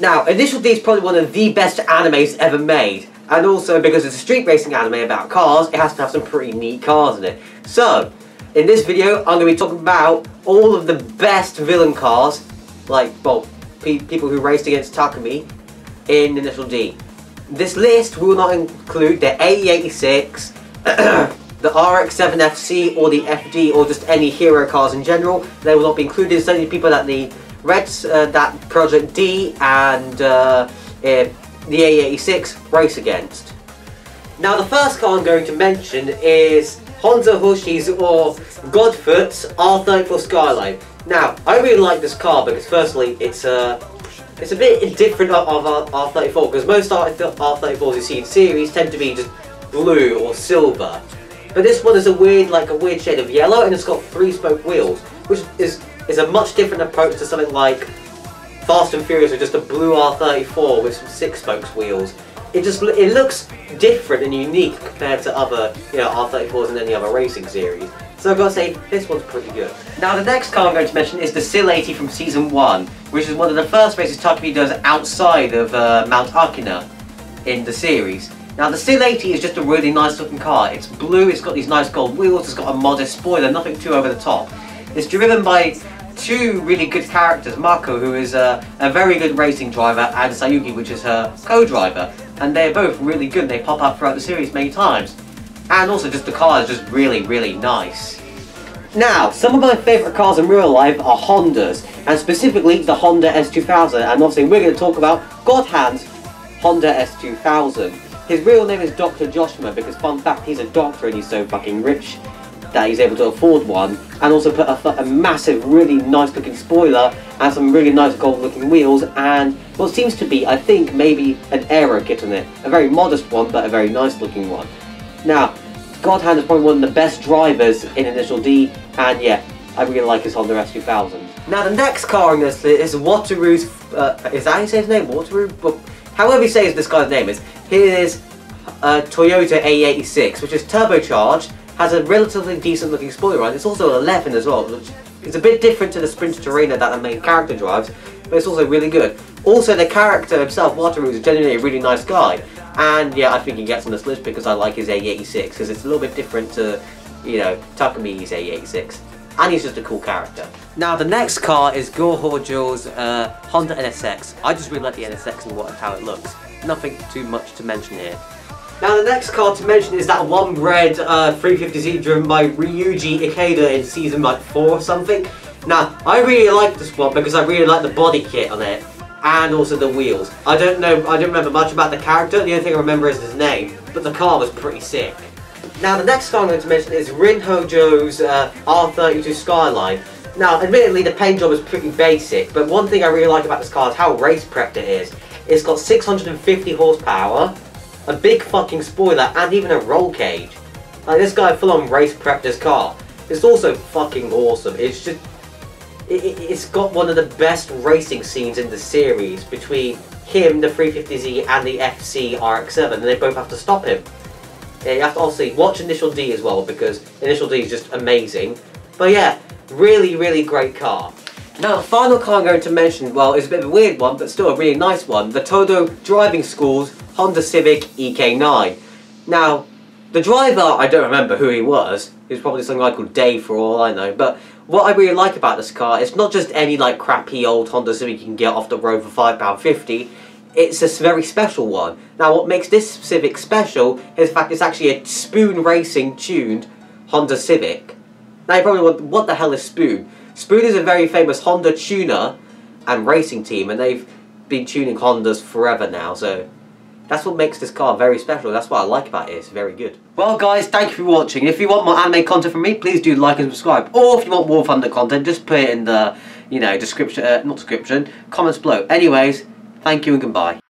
Now, Initial D is probably one of the best animes ever made. And also, because it's a street racing anime about cars, it has to have some pretty neat cars in it. So, in this video, I'm going to be talking about all of the best villain cars, like, well, people who raced against Takumi in Initial D. This list will not include the AE86, the RX-7FC or the FD or just any hero cars in general. They will not be included. It's only people that the Reds, that Project D and the AE86 race against. Now the first car I'm going to mention is Honza Hoshi's or Godfoot's R32 Skyline. Now I really like this car because firstly it's a bit different of R34 because most R34s you see in series tend to be just blue or silver. But this one is a weird shade of yellow, and it's got 3-spoke wheels, which is a much different approach to something like Fast and Furious with just a blue R34 with some 6-spoke wheels. It looks different and unique compared to other R34s in any other racing series. So I've got to say, this one's pretty good. Now the next car I'm going to mention is the SIL 80 from Season 1, which is one of the first races Takumi does outside of Mount Akina in the series. Now the SIL 80 is just a really nice looking car. It's blue, it's got these nice gold wheels, it's got a modest spoiler, nothing too over the top. It's driven by two really good characters, Mako, who is a very good racing driver, and Sayuki, which is her co-driver. And they're both really good, they pop up throughout the series many times. And also just the car is just really, really nice. Now, some of my favourite cars in real life are Hondas, and specifically the Honda S2000, and obviously we're going to talk about Godhand's Honda S2000. His real name is Dr. Joshua because, fun fact, he's a doctor and he's so fucking rich that he's able to afford one, and also put a massive, really nice looking spoiler and some really nice gold looking wheels and what seems to be, I think, maybe an aero kit on it. A very modest one, but a very nice looking one. Now, Godhand is probably one of the best drivers in Initial D, and yeah, I really like his Honda S2000. Now the next car on this list is Wataru's, is that how you say his name? Wataru? Well, however you say this guy's name is. Here's a Toyota AE86, which is turbocharged, has a relatively decent looking spoiler on it. It's also 11 as well, which is a bit different to the Sprinter Torino that the main character drives, but it's also really good. Also, the character himself, Wataru, is genuinely a really nice guy. And yeah, I think he gets on this list because I like his AE86, because it's a little bit different to, Takumi's AE86. And he's just a cool character. Now the next car is Go Hojo's Honda NSX. I just really like the NSX and how it looks. Nothing too much to mention here. Now the next car to mention is that one red 350Z driven by Ryuji Ikeda in season 4 or something. Now I really like this one because I really like the body kit on it and also the wheels. I don't remember much about the character, the only thing I remember is his name, but the car was pretty sick. Now the next car I'm going to mention is Rin Hojo's R32 Skyline. Now admittedly the paint job is pretty basic, but one thing I really like about this car is how race prepped it is. It's got 650 horsepower, a big fucking spoiler, and even a roll cage. Like, this guy full on race prepped this car. It's also fucking awesome. It's just, it's got one of the best racing scenes in the series between him, the 350Z, and the FC RX-7, and they both have to stop him. Yeah, you have to obviously watch Initial D as well, because Initial D is just amazing. But yeah, really, really great car. Now the final car I'm going to mention, well, is a bit of a weird one, but still a really nice one. The Todo Driving School's Honda Civic EK9. Now, the driver, I don't remember who he was. He was probably some guy called Dave for all I know. But what I really like about this car, it's not just any like crappy old Honda Civic you can get off the road for £5.50. It's a very special one. Now what makes this Civic special is the fact it's actually a Spoon Racing tuned Honda Civic. Now you probably wonder, what the hell is Spoon? Spoon is a very famous Honda tuner and racing team, and they've been tuning Hondas forever now, so that's what makes this car very special. That's what I like about it. It's very good. Well guys, thank you for watching. If you want more anime content from me, please do like and subscribe. Or if you want more Thunder content, just put it in the, description, comments below. Anyways, thank you and goodbye.